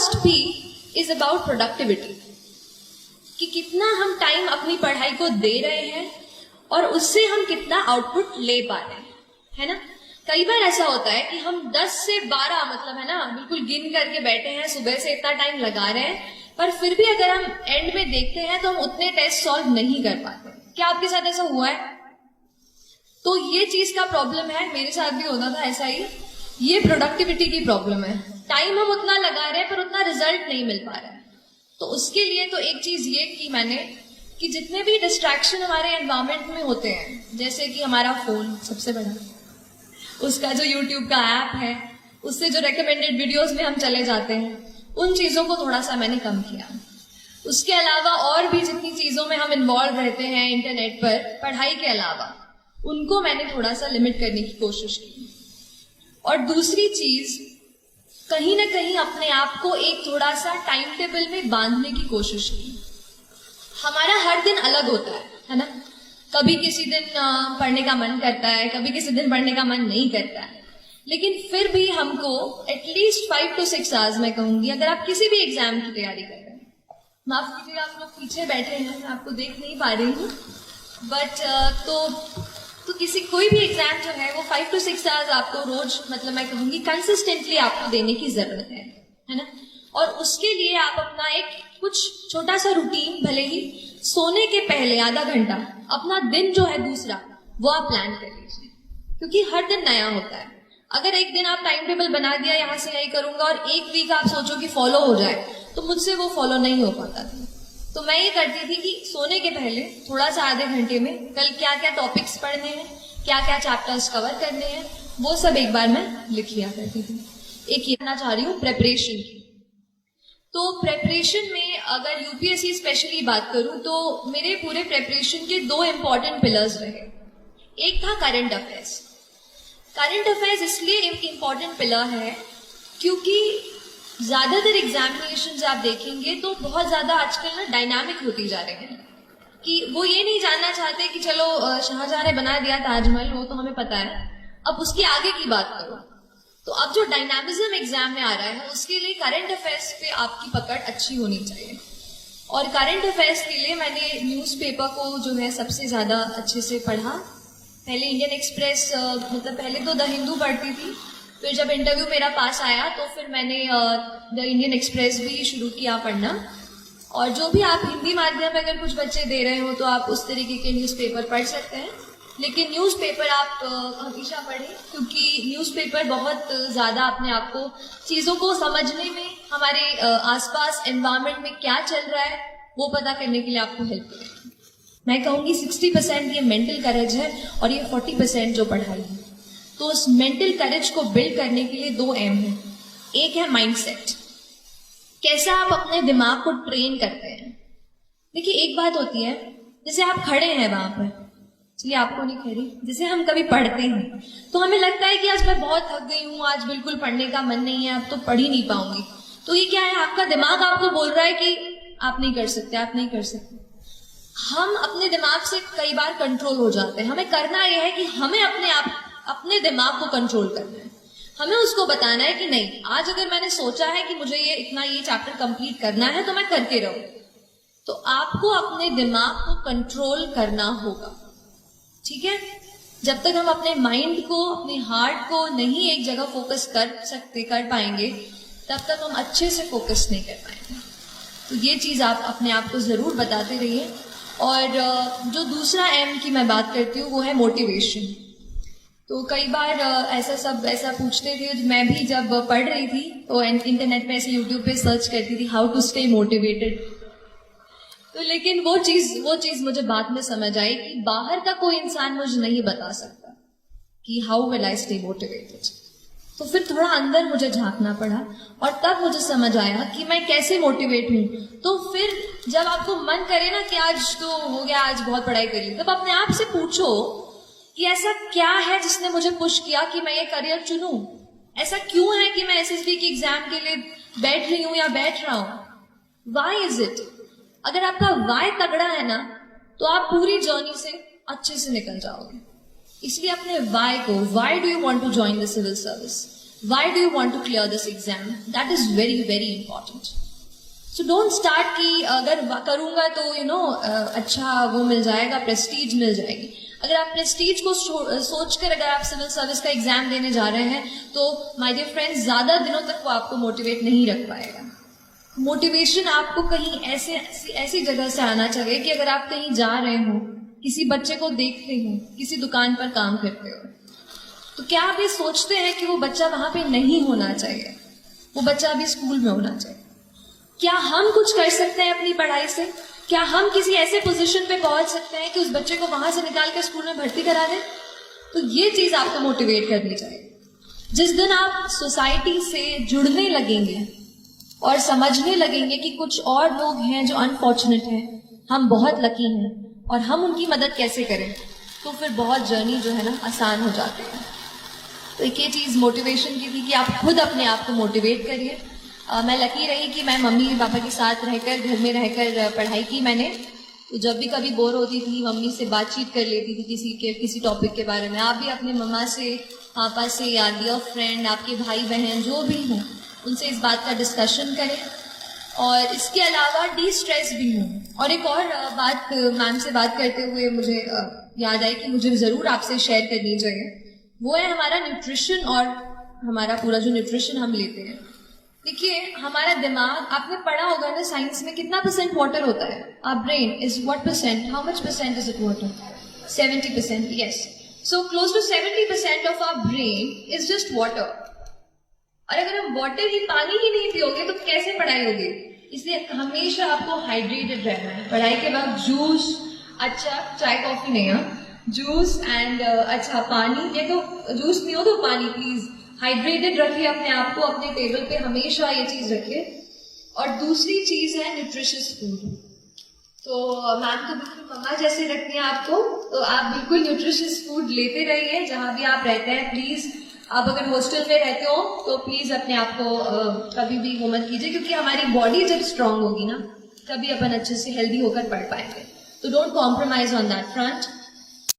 First P is about productivity, कि कितना हम टाइम अपनी पढ़ाई को दे रहे हैं और उससे हम कितना आउटपुट ले पा रहे हैं, है ना। कई बार ऐसा होता है कि हम 10 से 12 मतलब है ना बिल्कुल गिन करके बैठे हैं, सुबह से इतना टाइम लगा रहे हैं, पर फिर भी अगर हम एंड में देखते हैं तो हम उतने टेस्ट सॉल्व नहीं कर पाते। क्या आपके साथ ऐसा हुआ है? तो ये चीज का प्रॉब्लम है, मेरे साथ भी होता था ऐसा ही। ये प्रोडक्टिविटी की प्रॉब्लम है, टाइम हम उतना लगा रहे हैं पर उतना रिजल्ट नहीं मिल पा रहा है। तो उसके लिए तो एक चीज ये की मैंने कि जितने भी डिस्ट्रैक्शन हमारे एनवायरमेंट में होते हैं, जैसे कि हमारा फोन सबसे बड़ा, उसका जो यूट्यूब का ऐप है, उससे जो रेकमेंडेड वीडियोस में हम चले जाते हैं, उन चीजों को थोड़ा सा मैंने कम किया। उसके अलावा और भी जितनी चीजों में हम इन्वॉल्व रहते हैं इंटरनेट पर पढ़ाई के अलावा, उनको मैंने थोड़ा सा लिमिट करने की कोशिश की। और दूसरी चीज, कहीं ना कहीं अपने आप को एक थोड़ा सा टाइम टेबल में बांधने की कोशिश की। हमारा हर दिन अलग होता है ना। कभी किसी दिन पढ़ने का मन करता है, कभी किसी दिन पढ़ने का मन नहीं करता है, लेकिन फिर भी हमको एटलीस्ट 5 to 6 आवर्स मैं कहूंगी, अगर आप किसी भी एग्जाम की तैयारी कर रहे हैं, माफ कीजिएगा आप लोग पीछे बैठे हैं, मैं आपको देख नहीं पा रही हूँ, बट तो किसी कोई भी एग्जाम जो है वो 5 to 6 आवर्स आपको रोज मतलब मैं कहूंगी कंसिस्टेंटली आपको देने की जरूरत है ना। और उसके लिए आप अपना एक कुछ छोटा सा रूटीन, भले ही सोने के पहले आधा घंटा अपना दिन जो है दूसरा वो आप प्लान कर लीजिए, क्योंकि हर दिन नया होता है। अगर एक दिन आप टाइम टेबल बना दिया यहाँ से यही करूंगा और एक वीक आप सोचो कि फॉलो हो जाए, तो मुझसे वो फॉलो नहीं हो पाता था। तो मैं ये करती थी कि सोने के पहले थोड़ा सा आधे घंटे में कल क्या क्या टॉपिक्स पढ़ने हैं, क्या क्या चैप्टर्स कवर करने हैं, वो सब एक बार मैं लिख लिया करती थी। एक ये कहना चाह रही हूँ प्रेपरेशन की। तो प्रेपरेशन में अगर यूपीएससी स्पेशली बात करूं तो मेरे पूरे प्रेपरेशन के 2 इंपॉर्टेंट पिलर्स रहे। एक था करंट अफेयर्स। करंट अफेयर्स इसलिए एक इंपॉर्टेंट पिलर है क्योंकि ज्यादातर एग्जामिनेशन आप देखेंगे तो बहुत ज्यादा आजकल ना डायनामिक होती जा रहे हैं, कि वो ये नहीं जानना चाहते कि चलो शाहजहां ने बना दिया ताजमहल, वो तो हमें पता है, अब उसके आगे की बात करो। तो अब जो डायनामिज्म एग्जाम में आ रहा है उसके लिए करंट अफेयर्स पे आपकी पकड़ अच्छी होनी चाहिए। और करंट अफेयर्स के लिए मैंने न्यूज़पेपर को जो है सबसे ज्यादा अच्छे से पढ़ा। पहले इंडियन एक्सप्रेस मतलब पहले तो द हिंदू पढ़ती थी, फिर जब इंटरव्यू मेरा पास आया तो फिर मैंने द इंडियन एक्सप्रेस भी शुरू किया पढ़ना। और जो भी आप हिंदी माध्यम में अगर कुछ बच्चे दे रहे हो तो आप उस तरीके के न्यूज़पेपर पढ़ सकते हैं, लेकिन न्यूज़पेपर आप हमेशा पढ़ें, क्योंकि न्यूज़पेपर बहुत ज़्यादा अपने आप को चीज़ों को समझने में, हमारे आसपास एनवायरनमेंट में क्या चल रहा है वो पता करने के लिए आपको हेल्प करेगा। मैं कहूँगी 60% ये मेंटल करेज है और ये 40% जो पढ़ाई है। तो उस मेंटल करेज को बिल्ड करने के लिए 2 एम है। एक है माइंडसेट, कैसा आप अपने दिमाग को ट्रेन करते हैं। देखिए एक बात होती है, जैसे आप खड़े हैं वहां पर, चलिए आपको नहीं कह रही, जैसे हम कभी पढ़ते हैं तो हमें लगता है कि आज मैं बहुत थक गई हूँ, आज बिल्कुल पढ़ने का मन नहीं है, अब तो पढ़ ही नहीं पाऊंगी। तो ये क्या है, आपका दिमाग आपको बोल रहा है कि आप नहीं कर सकते, आप नहीं कर सकते। हम अपने दिमाग से कई बार कंट्रोल हो जाते हैं। हमें करना यह है कि हमें अपने दिमाग को कंट्रोल करना है। हमें उसको बताना है कि नहीं, आज अगर मैंने सोचा है कि मुझे ये चैप्टर कंप्लीट करना है तो मैं करके रहूं। तो आपको अपने दिमाग को कंट्रोल करना होगा, ठीक है। जब तक हम अपने माइंड को, अपने हार्ट को नहीं एक जगह फोकस कर पाएंगे, तब तक हम अच्छे से फोकस नहीं कर पाएंगे। तो ये चीज आप अपने आप को जरूर बताते रहिए। और जो दूसरा एम की मैं बात करती हूँ वो है मोटिवेशन। तो कई बार ऐसा पूछते थे, मैं भी जब पढ़ रही थी तो इंटरनेट पे ऐसे यूट्यूब पे सर्च करती थी हाउ टू स्टे मोटिवेटेड। तो लेकिन वो चीज मुझे बाद में समझ आई कि बाहर का कोई इंसान मुझे नहीं बता सकता कि how will I stay motivated. तो फिर थोड़ा अंदर मुझे झांकना पड़ा और तब मुझे समझ आया कि मैं कैसे मोटिवेट हूँ। तो फिर जब आपको मन करे ना कि आज तो हो गया, आज बहुत पढ़ाई कर ली, तब अपने आप से पूछो कि ऐसा क्या है जिसने मुझे पुश किया कि मैं ये करियर चुनूं। ऐसा क्यों है कि मैं एसएसबी के एग्जाम के लिए बैठ रही हूं या बैठ रहा हूं। Why is it? अगर आपका वाई तगड़ा है ना तो आप पूरी जर्नी से अच्छे से निकल जाओगे। इसलिए अपने वाई को, why do you want to join the civil service, Why do you want to clear this exam? That is very, very important. So don't start कि अगर करूंगा तो अच्छा वो मिल जाएगा, प्रेस्टीज मिल जाएगी. अगर आप प्रेस्टीज को सोचकर अगर आप सिविल सर्विस का एग्जाम देने जा रहे हैं तो माय डियर फ्रेंड्स ज्यादा दिनों तक वो आपको मोटिवेट नहीं रख पाएगा. मोटिवेशन आपको कहीं ऐसी जगह से आना चाहिए कि अगर आप कहीं जा रहे हो, किसी बच्चे को देख रहे हो, किसी दुकान पर काम करते हो, तो क्या आप ये सोचते हैं कि वो बच्चा वहां पे नहीं होना चाहिए, वो बच्चा अभी स्कूल में होना चाहिए? क्या हम कुछ कर सकते हैं अपनी पढ़ाई से? क्या हम किसी ऐसे पोजीशन पे पहुंच सकते हैं कि उस बच्चे को वहां से निकाल कर स्कूल में भर्ती करा दें? तो ये चीज आपको मोटिवेट करनी चाहिए. जिस दिन आप सोसाइटी से जुड़ने लगेंगे और समझने लगेंगे कि कुछ और लोग हैं जो अनफॉर्चुनेट हैं, हम बहुत लकी हैं और हम उनकी मदद कैसे करें, तो फिर बहुत जर्नी जो है ना आसान हो जाती है. तो एक ये चीज मोटिवेशन की थी कि आप खुद अपने आप को मोटिवेट करिए. मैं लकी रही कि मैं मम्मी पापा के साथ रहकर, घर में रहकर पढ़ाई की मैंने. तो जब भी कभी बोर होती थी मम्मी से बातचीत कर लेती थी किसी टॉपिक के बारे में. आप भी अपने मम्मा से, पापा से या डियर फ्रेंड, आपके भाई बहन जो भी हों, उनसे इस बात का डिस्कशन करें. और इसके अलावा डी स्ट्रेस भी हूँ. और एक और बात मैम से बात करते हुए मुझे याद आई कि मुझे ज़रूर आपसे शेयर करनी चाहिए. वो है हमारा न्यूट्रिशन और हमारा पूरा जो न्यूट्रिशन हम लेते हैं. देखिए हमारा दिमाग, आपने पढ़ा होगा ना साइंस में, कितना % वाटर होता है? Our brain is what %? How much % is it water? 70%. Yes. So close to 70% of our brain is just water. और अगर हम वाटर ही, पानी ही नहीं पियोगे तो कैसे पढ़ाई होगी? इसलिए हमेशा आपको हाइड्रेटेड रहना है. पढ़ाई के वक्त जूस, अच्छा चाय कॉफी नहीं, जूस एंड अच्छा पानी. ये तो जूस नहीं हो तो पानी, प्लीज हाइड्रेटेड रखिए अपने आप को. अपने टेबल पे हमेशा ये चीज रखिए. और दूसरी चीज है न्यूट्रिशियस फूड. तो मैम तो बिल्कुल मम्मा जैसे रखती हैं आपको, तो आप बिल्कुल न्यूट्रिशियस फूड लेते रहिए जहां भी आप रहते हैं. प्लीज आप अगर हॉस्टल में रहते हो तो प्लीज अपने आप को कभी भी वो मत कीजिए, क्योंकि हमारी बॉडी जब स्ट्रांग होगी ना तभी अपन अच्छे से हेल्दी होकर पढ़ पाएंगे. तो don't compromise on that front.